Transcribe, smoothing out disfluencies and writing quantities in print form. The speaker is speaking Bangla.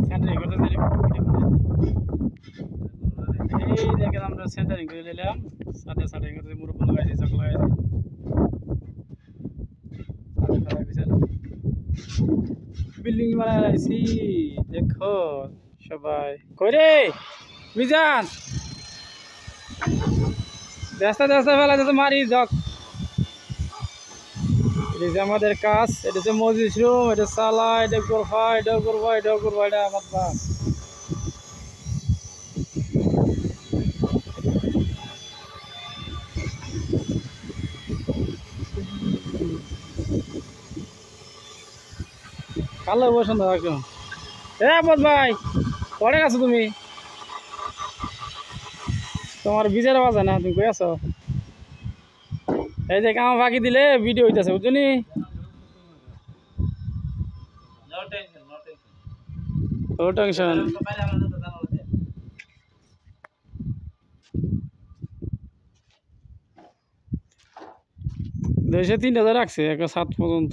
সেন্টারিং করতে দেরি এই দেখেন আমরা সেন্টারিং করে নিলাম সাথে সাথে করতে মুরব্বি লাগাইছি চক লাগাইছি বিল্ডিং বানাইছি দেখো সবাই কই রে মিজান রাস্তা রাস্তা ফেলা যাতে মারি যাক এটা যে আমাদের কাজ এটা হচ্ছে মজলিস রুম এটা সালা এটা গোরফা এটা গোরফা এটা গোরফা এটা আমার বাস কালো বসন্ত একদম বদ ভাই পড়ে গেছো তুমি তোমার বিজের বাজে না তুমি কই আছো এই যে কাম ফাঁকি দিলে ভিডিও হইতেছে বুঝলি নো টেনশন 200-3,000 রাখছে একটা 7 পর্যন্ত